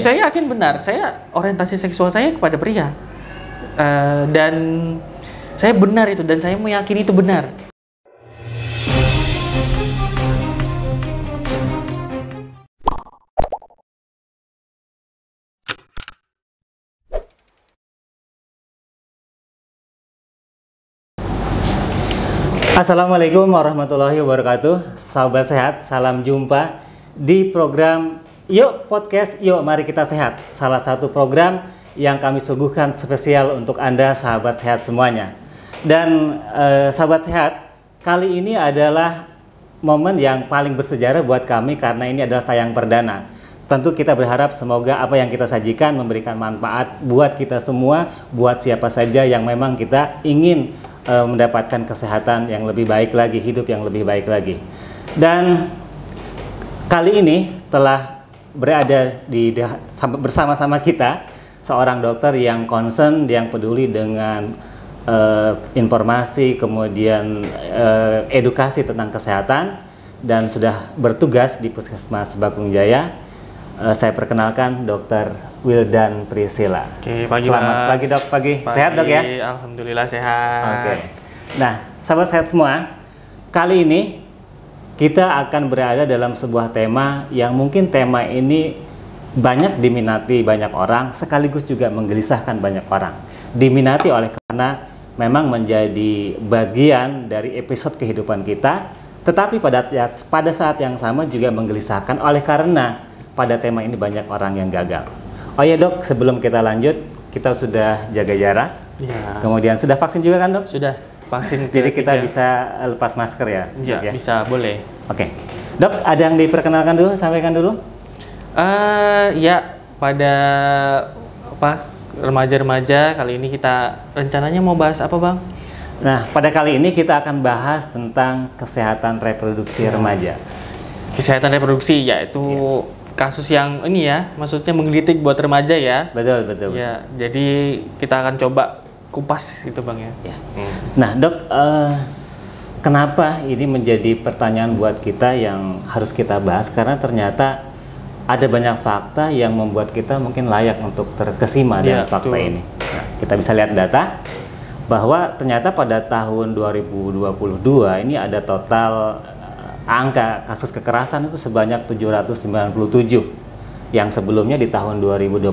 Saya yakin benar, saya orientasi seksual saya kepada pria. Dan saya benar itu, dan saya meyakini itu benar. Assalamualaikum warahmatullahi wabarakatuh. Sahabat sehat, salam jumpa di program Yuk Podcast, Yuk Mari Kita Sehat. Salah satu program yang kami suguhkan spesial untuk Anda sahabat sehat semuanya. Dan sahabat sehat, kali ini adalah momen yang paling bersejarah buat kami karena ini adalah tayang perdana. Tentu kita berharap semoga apa yang kita sajikan memberikan manfaat buat kita semua, buat siapa saja yang memang kita ingin mendapatkan kesehatan yang lebih baik lagi, hidup yang lebih baik lagi. Dan kali ini telah berada bersama-sama kita seorang dokter yang concern, yang peduli dengan informasi, kemudian edukasi tentang kesehatan, dan sudah bertugas di Puskesmas Bakung Jaya. Saya perkenalkan Dr. Wildan Priscilla. Oke, pagi. Selamat pagi dok, pagi. Sehat dok ya? Alhamdulillah sehat. Oke. Nah, sahabat sehat semua, kali ini kita akan berada dalam sebuah tema yang mungkin tema ini banyak diminati banyak orang, sekaligus juga menggelisahkan banyak orang. Diminati oleh karena memang menjadi bagian dari episode kehidupan kita, tetapi pada saat yang sama juga menggelisahkan oleh karena pada tema ini banyak orang yang gagal. Oh ya dok, sebelum kita lanjut, kita sudah jaga jarak. Ya. Kemudian sudah vaksin juga kan dok? Sudah vaksin. Jadi kita bisa lepas masker ya? Ya, bisa, boleh. Oke. Dok, ada yang diperkenalkan dulu, sampaikan dulu? Ya, pada remaja-remaja kali ini kita rencananya mau bahas apa bang? Nah, pada kali ini kita akan bahas tentang kesehatan reproduksi remaja. Kesehatan reproduksi, yaitu kasus yang ini ya, maksudnya menggelitik buat remaja ya. Betul, betul. Ya, jadi kita akan coba kupas itu bang ya. Nah dok, kenapa ini menjadi pertanyaan buat kita yang harus kita bahas? Karena ternyata ada banyak fakta yang membuat kita mungkin layak untuk terkesima dengan fakta ini. Nah, kita bisa lihat data bahwa ternyata pada tahun 2022 ini ada total angka kasus kekerasan itu sebanyak 797, yang sebelumnya di tahun 2021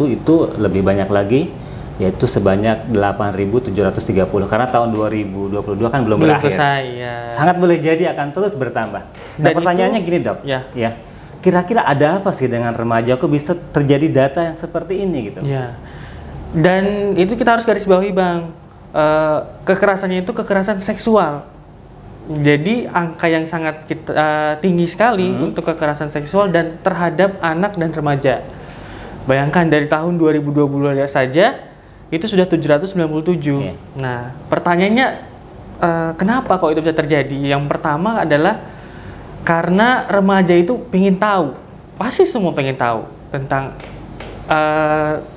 itu lebih banyak lagi, yaitu sebanyak 8.730, karena tahun 2022 kan belum berakhir. Selesai, ya. Sangat boleh jadi akan terus bertambah. Nah, pertanyaannya gini dok, ya, kira-kira ada apa sih dengan remaja kok bisa terjadi data yang seperti ini gitu? Ya. Dan itu kita harus garis bawahi bang, kekerasannya itu kekerasan seksual. Jadi angka yang sangat tinggi sekali untuk kekerasan seksual dan terhadap anak dan remaja. Bayangkan dari tahun 2020 saja itu sudah 797. Nah, pertanyaannya kenapa kok itu bisa terjadi? Yang pertama adalah karena remaja itu pengen tahu, pasti semua pengen tahu tentang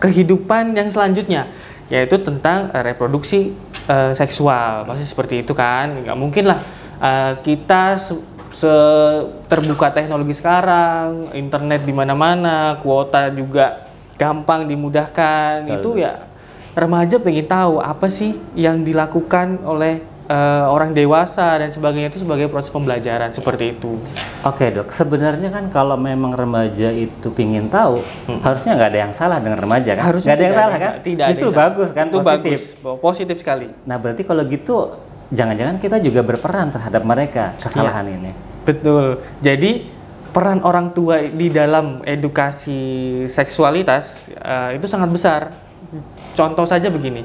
kehidupan yang selanjutnya, yaitu tentang reproduksi seksual. Pasti seperti itu kan, nggak mungkin lah kita terbuka teknologi sekarang, internet di mana-mana, kuota juga gampang dimudahkan. Itu ya remaja pengen tahu apa sih yang dilakukan oleh orang dewasa dan sebagainya, itu sebagai proses pembelajaran seperti itu. Oke dok, sebenarnya kan kalau memang remaja itu pingin tahu, harusnya nggak ada yang salah dengan remaja kan? Nggak ada yang salah kan? Tidak. Justru bagus kan, itu positif. Positif sekali. Nah berarti kalau gitu, jangan-jangan kita juga berperan terhadap mereka kesalahan ini. Betul. Jadi peran orang tua di dalam edukasi seksualitas itu sangat besar. Contoh saja begini,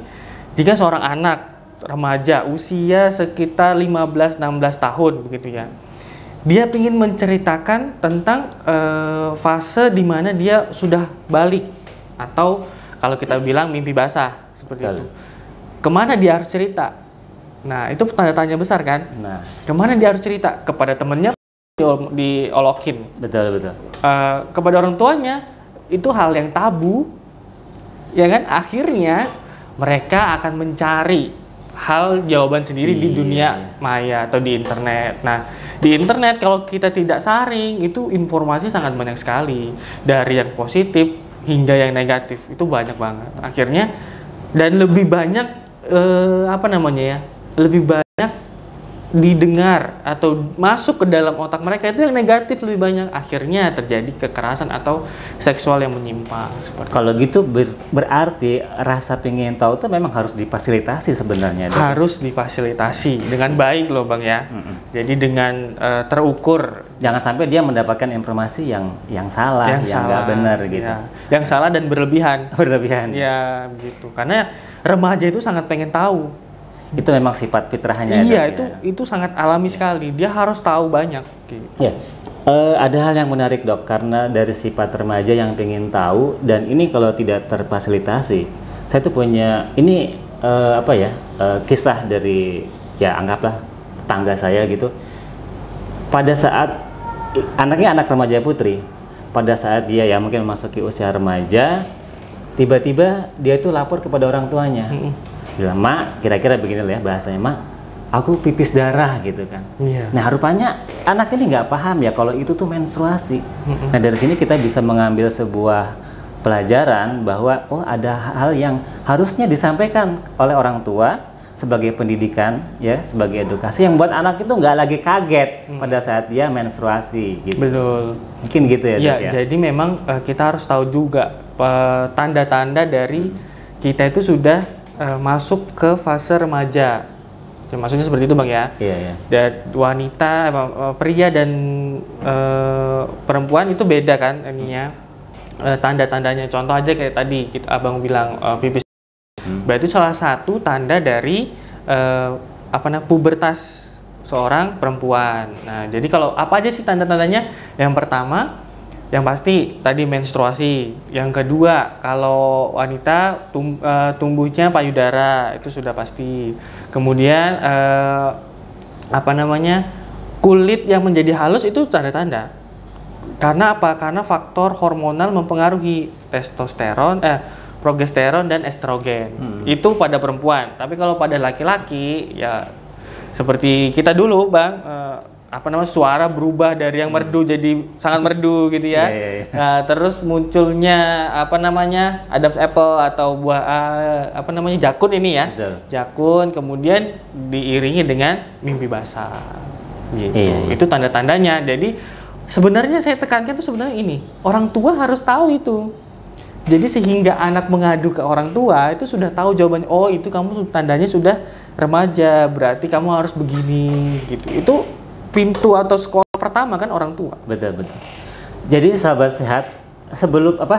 jika seorang anak remaja usia sekitar 15-16 tahun begitu ya, dia ingin menceritakan tentang fase di mana dia sudah balik, atau kalau kita bilang mimpi basah seperti itu. Kemana dia harus cerita? Nah, itu tanda tanya besar kan? Nah, kemana dia harus cerita? Kepada temennya diolokin. Betul. Kepada orang tuanya itu hal yang tabu, ya kan? Akhirnya mereka akan mencari jawaban sendiri di dunia maya atau di internet. Nah, di internet kalau kita tidak saring, itu informasi sangat banyak sekali, dari yang positif hingga yang negatif itu banyak banget. Akhirnya dan lebih banyak apa namanya ya? Lebih banyak didengar atau masuk ke dalam otak mereka itu yang negatif lebih banyak, akhirnya terjadi kekerasan atau seksual yang menyimpang seperti Kalau gitu berarti rasa pengen tahu tuh memang harus difasilitasi sebenarnya. harus difasilitasi dengan baik loh Bang ya. Jadi dengan terukur, Jangan sampai dia mendapatkan informasi yang salah, yang nggak benar gitu. ya. Yang salah dan berlebihan. Berlebihan. Ya begitu, karena remaja itu sangat pengen tahu. Itu memang sifat fitrahnya. Iya, Dok, ya. itu sangat alami sekali. Dia harus tahu banyak. Gitu. Ya, ada hal yang menarik dok, karena dari sifat remaja yang pengen tahu, dan ini kalau tidak terfasilitasi, saya tuh punya ini kisah dari ya anggaplah tetangga saya gitu. Pada saat anaknya anak remaja putri, pada saat dia ya mungkin memasuki usia remaja, tiba-tiba dia tuh lapor kepada orang tuanya. Bilang, "Mak, kira-kira begini lah ya bahasanya, Mak, aku pipis darah," gitu kan. Iya. Nah, rupanya anak ini nggak paham ya kalau itu tuh menstruasi. Nah, dari sini kita bisa mengambil sebuah pelajaran bahwa oh ada hal yang harusnya disampaikan oleh orang tua sebagai pendidikan ya, sebagai edukasi yang buat anak itu nggak lagi kaget pada saat dia menstruasi gitu. Betul. Mungkin gitu ya, Iya, Dok, ya. jadi memang kita harus tahu juga tanda-tanda dari kita itu sudah masuk ke fase remaja. Ya, maksudnya seperti itu Bang ya. Iya, iya. Dan wanita, pria dan perempuan itu beda kan ininya. Tanda-tandanya. Contoh aja kayak tadi Abang bilang pipis. Berarti salah satu tanda dari pubertas seorang perempuan. Nah, jadi kalau apa aja sih tanda-tandanya? Yang pertama, yang pasti tadi menstruasi. Yang kedua, kalau wanita tumbuhnya payudara, itu sudah pasti. Kemudian kulit yang menjadi halus itu tanda-tanda. Karena apa? Karena faktor hormonal mempengaruhi testosteron, progesteron dan estrogen. Itu pada perempuan. Tapi kalau pada laki-laki ya seperti kita dulu, Bang, suara berubah dari yang merdu jadi sangat merdu gitu ya. Nah, terus munculnya Adam's apple atau buah jakun ini ya. Betul. Jakun, kemudian diiringi dengan mimpi basah. Gitu. Itu tanda-tandanya. Jadi sebenarnya saya tekankan itu sebenarnya ini, orang tua harus tahu itu. Jadi sehingga anak mengadu ke orang tua itu sudah tahu jawabannya. Oh, itu kamu tandanya sudah remaja, berarti kamu harus begini gitu. Itu pintu atau sekolah pertama kan orang tua. Betul. Jadi sahabat sehat,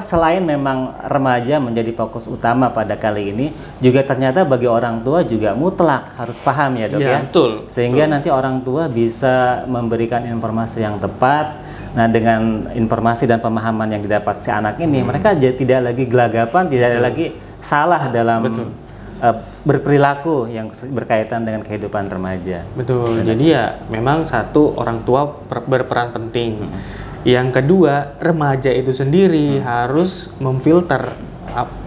selain memang remaja menjadi fokus utama pada kali ini, juga ternyata bagi orang tua juga mutlak harus paham ya, Dok ya. Betul. Sehingga nanti orang tua bisa memberikan informasi yang tepat. Nah, dengan informasi dan pemahaman yang didapat si anak ini, mereka tidak lagi gelagapan, tidak lagi salah dalam berperilaku yang berkaitan dengan kehidupan remaja. Betul. Jadi ya memang satu, orang tua berperan penting. Yang kedua, remaja itu sendiri harus memfilter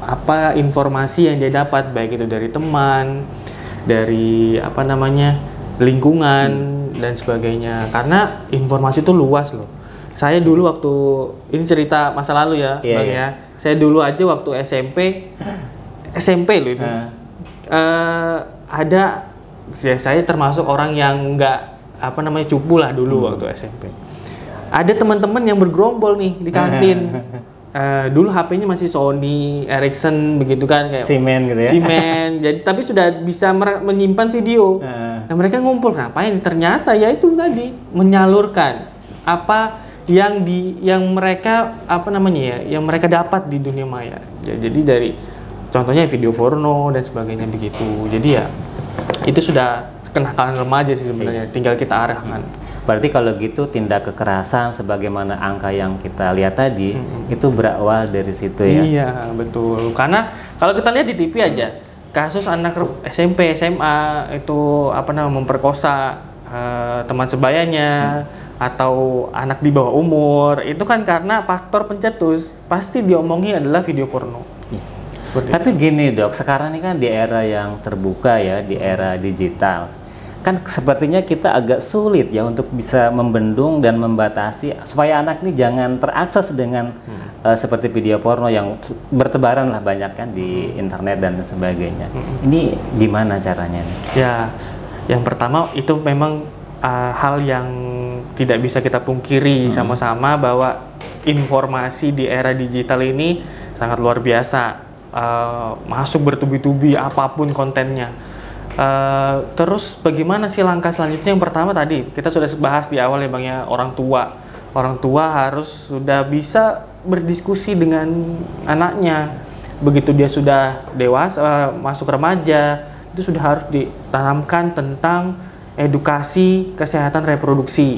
apa informasi yang dia dapat, baik itu dari teman, dari lingkungan dan sebagainya. Karena informasi itu luas loh. Saya dulu waktu ini cerita masa lalu ya, Bang ya. Saya dulu aja waktu SMP loh itu. Saya termasuk orang yang nggak cupu lah dulu waktu SMP. Ada teman-teman yang bergerombol nih di kantin. Dulu HP-nya masih Sony, Ericsson begitu kan, kayak Siemens gitu ya. Siemens. Jadi tapi sudah bisa menyimpan video. Nah, mereka ngumpul ngapain? Ternyata ya itu tadi menyalurkan apa yang mereka yang mereka dapat di dunia maya. Jadi dari contohnya video porno dan sebagainya begitu. Jadi ya itu sudah kenakalan remaja sih sebenarnya. Tinggal kita arahkan. Berarti kalau gitu tindak kekerasan sebagaimana angka yang kita lihat tadi itu berawal dari situ ya. Iya, betul. Karena kalau kita lihat di TV aja, kasus anak SMP, SMA itu memperkosa teman sebayanya atau anak di bawah umur, itu kan karena faktor pencetus, pasti diomongi adalah video porno. Tapi gini, Dok, sekarang ini kan di era yang terbuka ya, di era digital. kan sepertinya kita agak sulit ya untuk bisa membendung dan membatasi supaya anak ini jangan terakses dengan seperti video porno yang bertebaran lah banyak kan di internet dan sebagainya. Ini gimana caranya nih? Ya, yang pertama itu memang hal yang tidak bisa kita pungkiri sama-sama bahwa informasi di era digital ini sangat luar biasa, masuk bertubi-tubi apapun kontennya. Terus bagaimana sih langkah selanjutnya? Yang pertama tadi kita sudah bahas di awal ya Bang ya, orang tua harus sudah bisa berdiskusi dengan anaknya. Begitu dia sudah dewasa, masuk remaja, itu sudah harus ditanamkan tentang edukasi kesehatan reproduksi.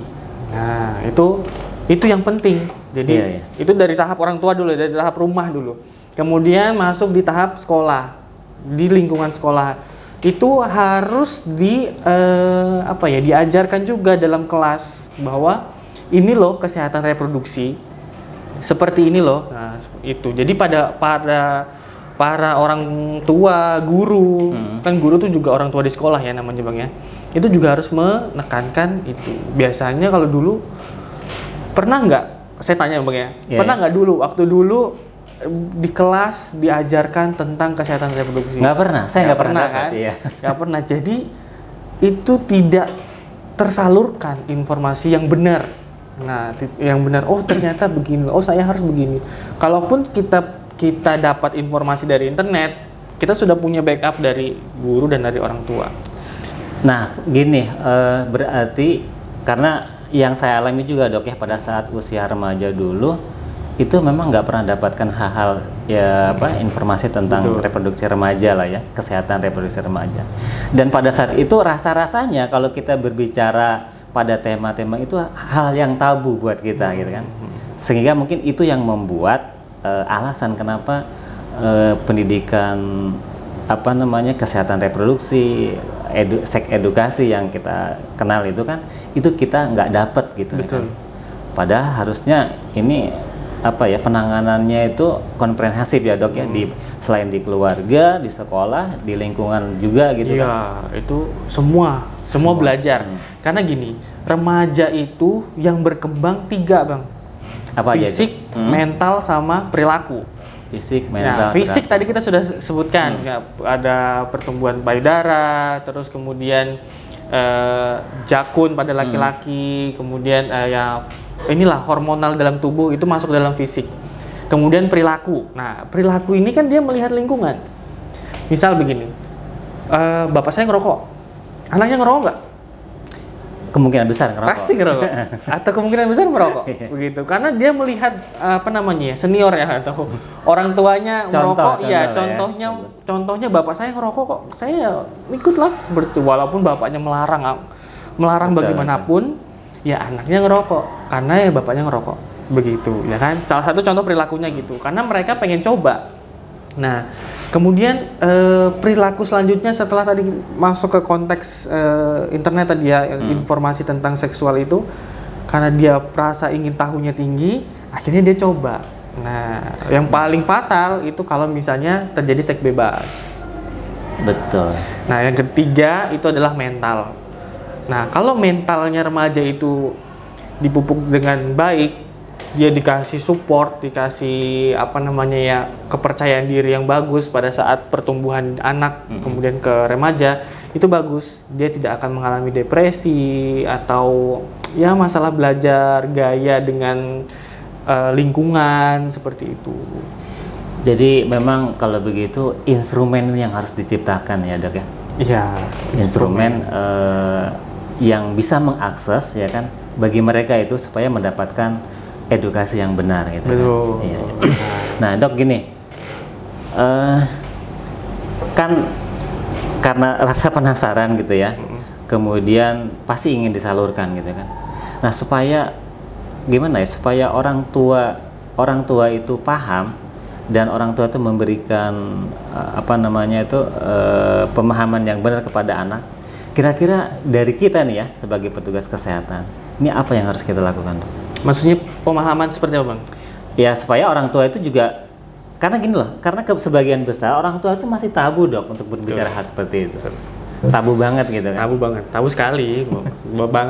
Nah, itu yang penting. Jadi itu dari tahap orang tua dulu, dari tahap rumah dulu. Kemudian masuk di tahap sekolah, di lingkungan sekolah. Itu harus diajarkan juga dalam kelas bahwa ini loh kesehatan reproduksi. Seperti ini loh. Nah, itu. Jadi para orang tua, guru, kan guru tuh juga orang tua di sekolah ya namanya Bang ya. Itu juga harus menekankan itu. Biasanya kalau dulu pernah nggak? Saya tanya Bang ya. Pernah nggak dulu waktu dulu di kelas diajarkan tentang kesehatan reproduksi? Nggak pernah. Saya nggak pernah kan? Iya. Nggak pernah. Jadi itu tidak tersalurkan informasi yang benar. Nah, yang benar. Oh ternyata begini. Oh saya harus begini. Kalaupun kita dapat informasi dari internet, kita sudah punya backup dari guru dan dari orang tua. Nah, gini, berarti karena yang saya alami juga Dok ya pada saat usia remaja dulu, itu memang nggak pernah dapatkan hal-hal informasi tentang reproduksi remaja lah ya, kesehatan reproduksi remaja. Dan pada saat itu rasa-rasanya kalau kita berbicara pada tema-tema itu hal yang tabu buat kita gitu kan. Sehingga mungkin itu yang membuat alasan kenapa pendidikan kesehatan reproduksi, seks edukasi yang kita kenal itu kan itu kita nggak dapet gitu. Kan. Padahal harusnya ini penanganannya itu komprehensif ya Dok ya, selain di keluarga, di sekolah, di lingkungan juga gitu kan. Iya, itu semua belajar. Karena gini, remaja itu yang berkembang 3 Bang. Apa fisik, mental sama perilaku. Fisik, mental. Nah, fisik tadi kita sudah sebutkan, ya, ada pertumbuhan payudara, terus kemudian jakun pada laki-laki, kemudian inilah hormonal dalam tubuh itu masuk dalam fisik. Kemudian perilaku. Nah, perilaku ini kan dia melihat lingkungan. Misal begini, bapak saya ngerokok, anaknya ngerokok nggak? Kemungkinan besar ngerokok. Pasti ngerokok. Atau kemungkinan besar merokok. Begitu. Karena dia melihat senior ya atau orang tuanya merokok. Iya, contohnya bapak saya ngerokok kok. Saya ikutlah seperti itu. Walaupun bapaknya melarang bagaimanapun, ya anaknya ngerokok karena ya bapaknya ngerokok. Begitu, ya kan? Salah satu contoh perilakunya gitu. Karena mereka pengen coba. Nah, kemudian perilaku selanjutnya setelah tadi masuk ke konteks internet tadi ya, informasi tentang seksual itu, karena dia merasa ingin tahunya tinggi, akhirnya dia coba. Nah, yang paling fatal itu kalau misalnya terjadi seks bebas. Betul. Nah, yang ketiga itu adalah mental. Nah, kalau mentalnya remaja itu dipupuk dengan baik, dia dikasih support, dikasih kepercayaan diri yang bagus pada saat pertumbuhan anak, kemudian ke remaja, itu bagus. Dia tidak akan mengalami depresi atau ya masalah belajar gaya dengan lingkungan seperti itu. Jadi memang kalau begitu instrumen yang harus diciptakan ya Dok ya. Iya. Instrumen yang bisa mengakses ya kan bagi mereka itu supaya mendapatkan edukasi yang benar gitu. Betul. Kan? Iya. Nah Dok gini, kan karena rasa penasaran gitu ya, kemudian pasti ingin disalurkan gitu kan. Nah supaya gimana ya, supaya orang tua itu paham dan orang tua itu memberikan pemahaman yang benar kepada anak. Kira-kira dari kita nih ya sebagai petugas kesehatan, ini apa yang harus kita lakukan, Dok? Maksudnya pemahaman seperti apa, Bang? Ya supaya orang tua itu juga, karena gini loh, karena sebagian besar orang tua itu masih tabu Dok untuk berbicara hal seperti itu. tabu banget gitu kan. Tabu sekali,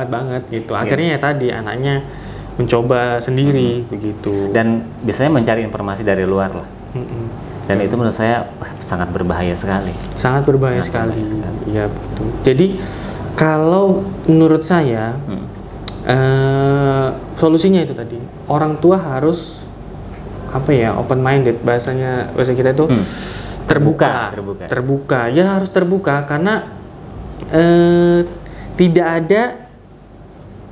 banget gitu. Akhirnya ya tadi anaknya mencoba sendiri begitu. Dan biasanya mencari informasi dari luar lah. Dan itu menurut saya sangat berbahaya sekali. Sangat berbahaya sekali. Iya betul. Jadi kalau menurut saya solusinya itu tadi, orang tua harus open minded, bahasa kita itu terbuka. Ya harus terbuka karena tidak ada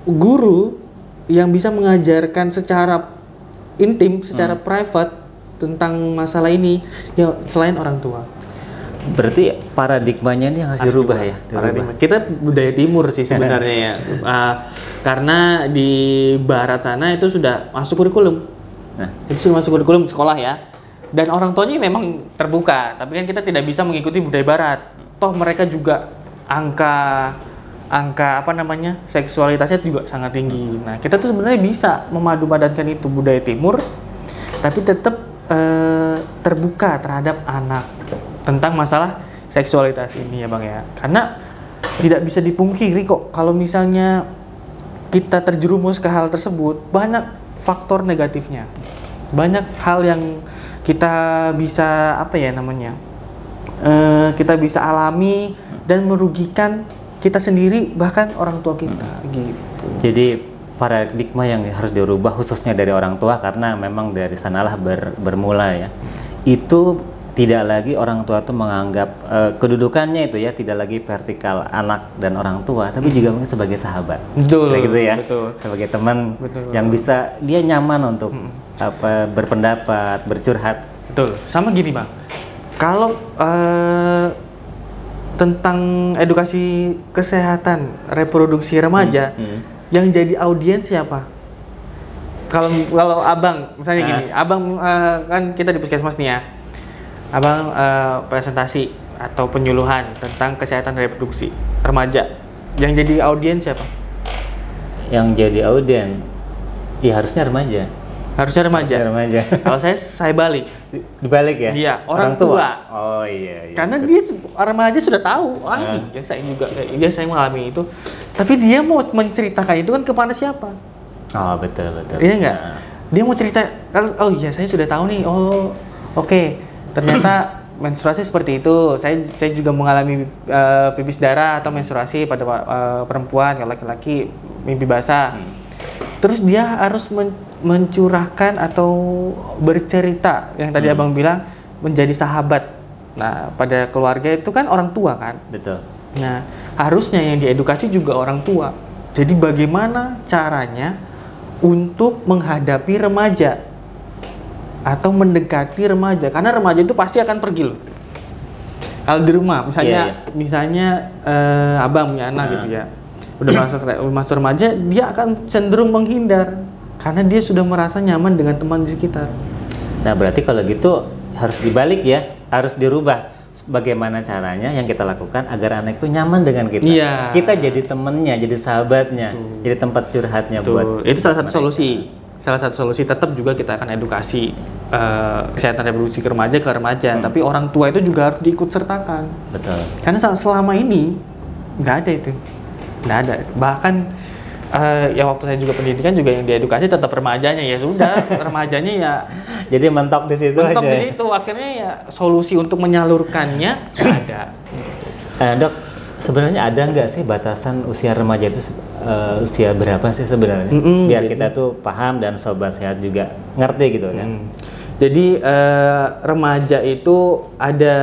guru yang bisa mengajarkan secara intim, secara private tentang masalah ini ya selain orang tua. Berarti paradigmanya ini harus dirubah ya? Kita budaya timur sih sebenarnya ya. Karena di barat sana itu sudah masuk kurikulum. Itu sudah masuk kurikulum sekolah ya. Dan orang tuanya memang terbuka, tapi kan kita tidak bisa mengikuti budaya barat. Toh mereka juga angka seksualitasnya juga sangat tinggi. Nah, kita tuh sebenarnya bisa memadupadankan itu budaya timur, tapi tetap terbuka terhadap anak tentang masalah seksualitas ini ya Bang ya. Karena tidak bisa dipungkiri kok kalau misalnya kita terjerumus ke hal tersebut, banyak faktor negatifnya. Banyak hal yang kita bisa kita bisa alami dan merugikan kita sendiri bahkan orang tua kita gitu. Jadi paradigma yang harus dirubah khususnya dari orang tua karena memang dari sanalah bermula ya. Itu tidak lagi orang tua tuh menganggap kedudukannya itu ya tidak lagi vertikal anak dan orang tua, tapi juga mungkin sebagai sahabat. Betul. Kayak gitu ya. Betul. Sebagai teman yang bisa dia nyaman untuk berpendapat, bercurhat. Betul. Sama gini Bang. Kalau tentang edukasi kesehatan reproduksi remaja yang jadi audiens siapa? Kalau Abang misalnya gini, Abang kan kita di Puskesmas nih ya. Abang presentasi atau penyuluhan tentang kesehatan reproduksi remaja. Yang jadi audiens siapa? Yang jadi audiens ya harusnya remaja. Harusnya remaja. Kalau saya balik. Dibalik ya? Iya, orang tua. Oh iya. Karena dia remaja sudah tahu, ya saya juga saya mengalami itu. Tapi dia mau menceritakan itu kan kepada siapa? Oh betul. Iya nggak? Dia mau cerita, oh iya saya sudah tahu nih. Oh oke. Ternyata menstruasi seperti itu. Saya juga mengalami pipis darah atau menstruasi pada perempuan, kalau laki-laki mimpi basah. Terus dia harus mencurahkan atau bercerita yang tadi Abang bilang menjadi sahabat. Nah, pada keluarga itu kan orang tua kan? Betul. Nah, harusnya yang diedukasi juga orang tua. Jadi bagaimana caranya untuk menghadapi remaja atau mendekati remaja? Karena remaja itu pasti akan pergi loh. Kalau di rumah, misalnya Abang punya anak gitu ya, udah masuk remaja, dia akan cenderung menghindar karena dia sudah merasa nyaman dengan teman di sekitar. Nah berarti kalau gitu harus dibalik ya, harus dirubah. Bagaimana caranya yang kita lakukan agar anak itu nyaman dengan kita? Iya. Kita jadi temennya, jadi sahabatnya, jadi tempat curhatnya buat. Itu salah satu solusi. Salah satu solusi tetap juga kita akan edukasi kesehatan reproduksi ke remaja, tapi orang tua itu juga harus diikut sertakan. Betul. Karena selama ini nggak ada itu. Nggak ada. Bahkan ya waktu saya juga pendidikan juga yang diedukasi tetap remajanya, ya sudah remajanya ya. Jadi mentok di situ aja. Mentok di situ, akhirnya ya solusi untuk menyalurkannya nggak ada. Dok, sebenarnya ada nggak sih batasan usia remaja itu usia berapa sih sebenarnya? Biar kita tuh paham dan sobat sehat juga ngerti gitu kan. Jadi remaja itu ada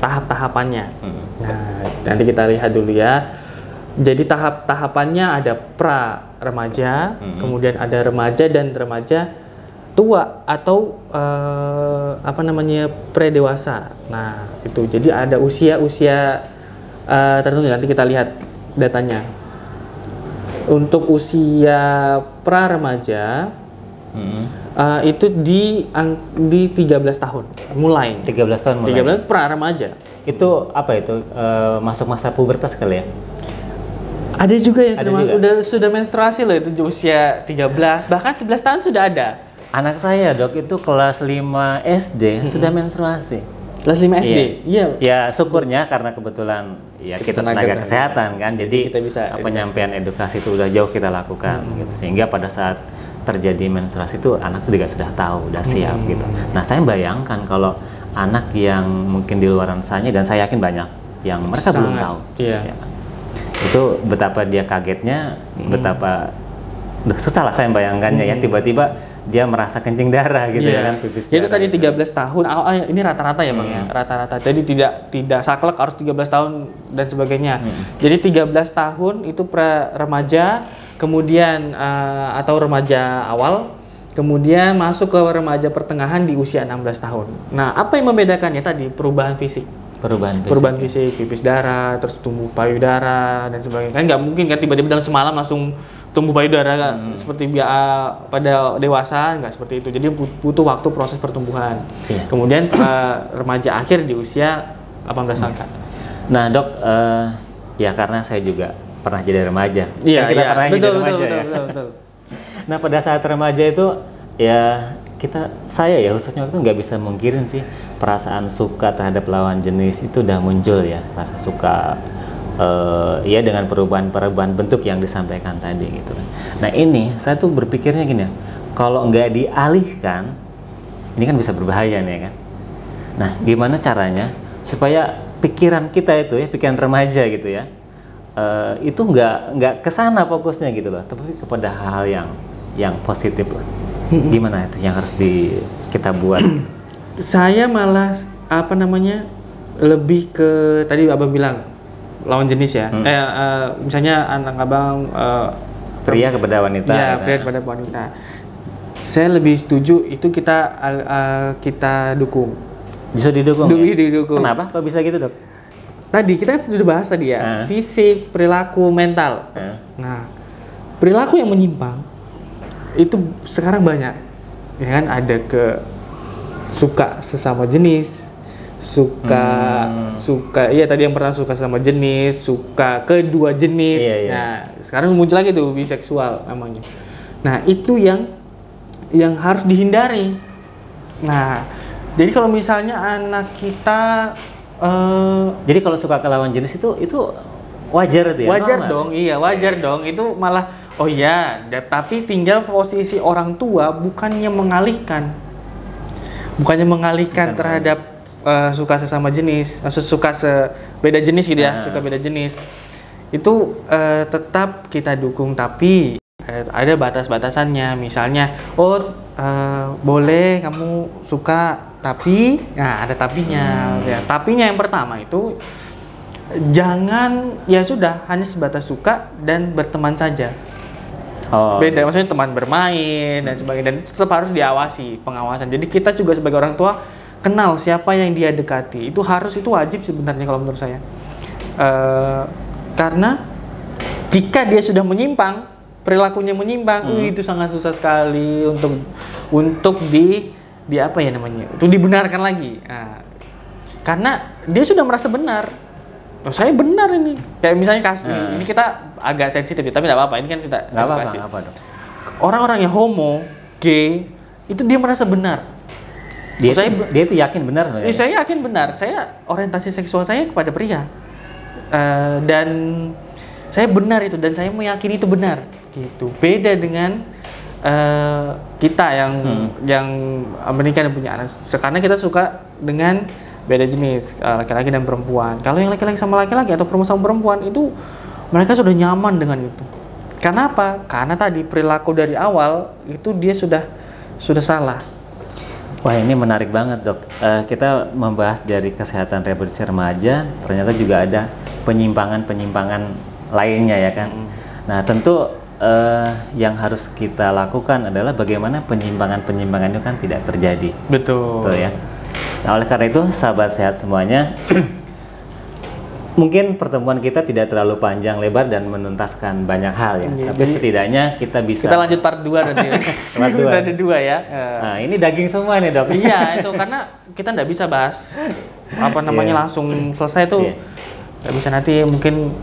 tahap-tahapannya. Nah, nanti kita lihat dulu ya. Jadi tahap-tahapannya ada pra remaja, kemudian ada remaja dan remaja tua atau pre-dewasa. Nah, itu. Jadi ada usia-usia tertentu, nanti kita lihat datanya. Untuk usia pra remaja itu di 13 tahun mulai. 13 tahun mulai. 13 pra remaja. Itu apa itu? Masuk masa pubertas kali ya? Ada juga yang sudah menstruasi loh, itu usia 13, bahkan 11 tahun sudah ada. Anak saya, Dok, itu kelas 5 SD sudah menstruasi. Kelas 5 SD. Iya. Ya syukurnya karena kebetulan ya kita tenaga kesehatan kan, jadi kita bisa penyampaian edukasi itu udah jauh kita lakukan gitu. Sehingga pada saat terjadi menstruasi itu anak juga sudah tahu, udah siap gitu. Nah, saya bayangkan kalau anak yang mungkin di luaran sana, dan saya yakin banyak yang mereka belum tahu. Iya. Ya. Itu betapa dia kagetnya, betapa susah lah saya bayangkannya ya, tiba-tiba dia merasa kencing darah gitu ya kan, pipis darah. Itu tadi gitu. 13 tahun, ini rata-rata ya Bang ya, rata-rata. Jadi tidak saklek harus 13 tahun dan sebagainya. Jadi 13 tahun itu remaja, kemudian atau remaja awal, kemudian masuk ke remaja pertengahan di usia 16 tahun. Nah, apa yang membedakannya tadi? Perubahan fisik, pipis darah, terus tumbuh payudara dan sebagainya. Kan nggak mungkin kan tiba-tiba dalam semalam langsung tumbuh payudara seperti pada dewasa, nggak seperti itu. Jadi butuh waktu proses pertumbuhan. Kemudian remaja akhir di usia 18 tahun kan. Nah dok, ya karena saya juga pernah jadi remaja. Iya, kan kita pernah jadi remaja betul. Nah pada saat remaja itu ya saya ya khususnya waktu nggak bisa mungkirin sih perasaan suka terhadap lawan jenis itu udah muncul ya, rasa suka ya dengan perubahan bentuk yang disampaikan tadi gitu kan. Nah ini saya tuh berpikirnya gini ya, kalau nggak dialihkan ini kan bisa berbahaya nih kan. Nah gimana caranya supaya pikiran kita itu ya, pikiran remaja gitu ya, itu nggak kesana fokusnya gitu loh, tapi kepada hal-hal yang positif lah. Gimana itu yang harus kita buat? Saya malah lebih ke tadi abang bilang lawan jenis ya. Misalnya anak abang pria kepada wanita. Ya, pria kepada wanita. Saya lebih setuju itu kita dukung. Justru didukung. Didukung. Kenapa? Kok bisa gitu, Dok? Tadi kita kan sudah bahas tadi ya, fisik, perilaku, mental. Nah, perilaku yang menyimpang itu sekarang banyak. Ya kan, ada suka sesama jenis, suka iya tadi yang pernah suka sama jenis, suka kedua jenis. Nah sekarang muncul lagi tuh biseksual namanya. Nah itu yang harus dihindari. Nah jadi kalau misalnya anak kita jadi kalau suka ke lawan jenis itu wajar tuh ya? Wajar dong, iya wajar dong. Itu malah tapi tinggal posisi orang tua bukannya mengalihkan terhadap suka sesama jenis, suka beda jenis gitu ya, suka beda jenis itu tetap kita dukung, tapi ada batas-batasannya. Misalnya boleh kamu suka, tapi ada tapinya. Ya, tapinya yang pertama itu jangan ya sudah hanya sebatas suka dan berteman saja. Beda, maksudnya teman bermain dan sebagainya, dan tetap harus diawasi, pengawasan. Jadi kita juga sebagai orang tua kenal siapa yang dia dekati, itu wajib sebenarnya kalau menurut saya. Karena jika dia sudah menyimpang, perilakunya menyimpang, itu sangat susah sekali untuk untuk dibenarkan lagi. Karena dia sudah merasa benar. Saya benar ini. Kayak misalnya kasus ini kita agak sensitif, tapi nggak apa-apa. Ini kan kita edukasi. Nggak apa dong. Orang-orang yang homo, gay, itu dia merasa benar. Dia itu yakin benar sebenarnya. Saya yakin benar. Saya orientasi seksual saya kepada pria, dan saya benar itu, dan saya meyakini itu benar. Gitu. Beda dengan kita yang menikah dan punya anak. Karena kita suka dengan beda jenis, laki-laki dan perempuan. Kalau yang laki-laki sama laki-laki atau perempuan sama perempuan itu mereka sudah nyaman dengan itu. Kenapa? Karena tadi perilaku dari awal itu dia sudah salah. Wah ini menarik banget dok. Kita membahas dari kesehatan reproduksi remaja, ternyata juga ada penyimpangan lainnya ya kan. Nah tentu yang harus kita lakukan adalah bagaimana penyimpangan itu kan tidak terjadi. Betul ya. Nah oleh karena itu sahabat sehat semuanya, mungkin pertemuan kita tidak terlalu panjang lebar dan menuntaskan banyak hal ya. Tapi setidaknya kita lanjut part 2 nanti. Part 2. Bisa ada 2 ya. Nah, ini daging semua nih, Dok. Iya, itu karena kita nggak bisa bahas langsung selesai tuh. Nggak bisa, nanti mungkin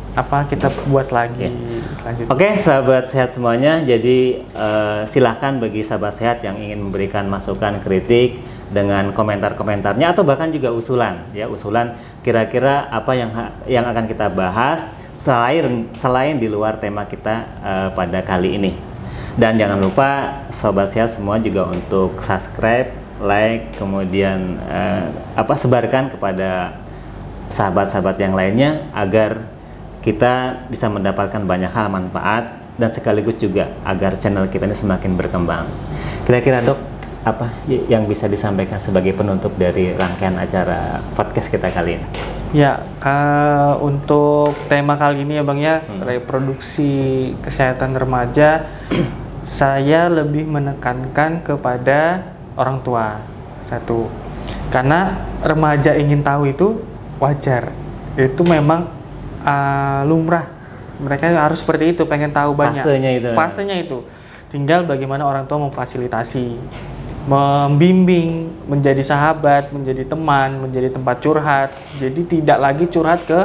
kita buat lagi selanjutnya. Oke, sahabat sehat semuanya. Jadi silahkan bagi sahabat sehat yang ingin memberikan masukan, kritik dengan komentar-komentarnya atau bahkan juga usulan kira-kira apa yang akan kita bahas selain di luar tema kita pada kali ini. Dan jangan lupa sahabat sehat semua juga untuk subscribe, like, kemudian sebarkan kepada sahabat-sahabat yang lainnya agar kita bisa mendapatkan banyak hal manfaat dan sekaligus juga agar channel kita ini semakin berkembang. Kira-kira Dok, apa yang bisa disampaikan sebagai penutup dari rangkaian acara podcast kita kali ini? Ya, untuk tema kali ini ya Bang ya, reproduksi kesehatan remaja, saya lebih menekankan kepada orang tua. Satu, karena remaja ingin tahu itu wajar, itu memang lumrah, mereka harus seperti itu, pengen tahu banyak. Fasenya itu tinggal bagaimana orang tua memfasilitasi, membimbing, menjadi sahabat, menjadi teman, menjadi tempat curhat. Jadi tidak lagi curhat ke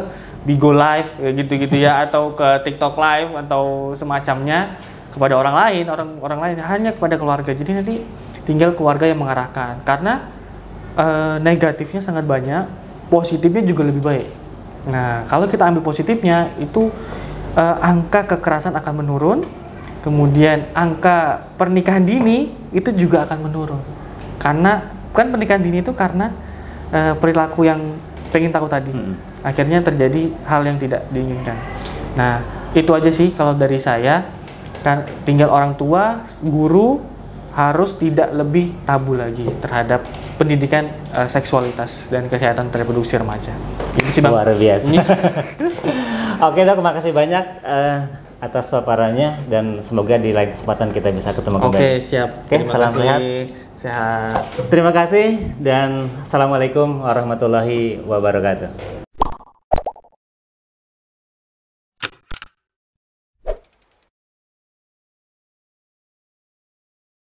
Bigo Live gitu-gitu ya, atau ke TikTok Live atau semacamnya kepada orang lain, hanya kepada keluarga. Jadi nanti tinggal keluarga yang mengarahkan, karena negatifnya sangat banyak, positifnya juga lebih baik. Nah, kalau kita ambil positifnya, itu angka kekerasan akan menurun, kemudian angka pernikahan dini itu juga akan menurun. Karena kan pernikahan dini itu karena perilaku yang pengen tahu tadi, akhirnya terjadi hal yang tidak diinginkan. Nah, itu aja sih kalau dari saya. Kan tinggal orang tua, guru harus tidak lebih tabu lagi terhadap pendidikan seksualitas dan kesehatan reproduksi remaja. Itu sih Bang. Luar biasa. Oke Dok, makasih banyak atas paparannya dan semoga di lain kesempatan kita bisa ketemu kembali. Oke, siap. Oke, salam sehat. Sehat. Terima kasih dan assalamualaikum warahmatullahi wabarakatuh.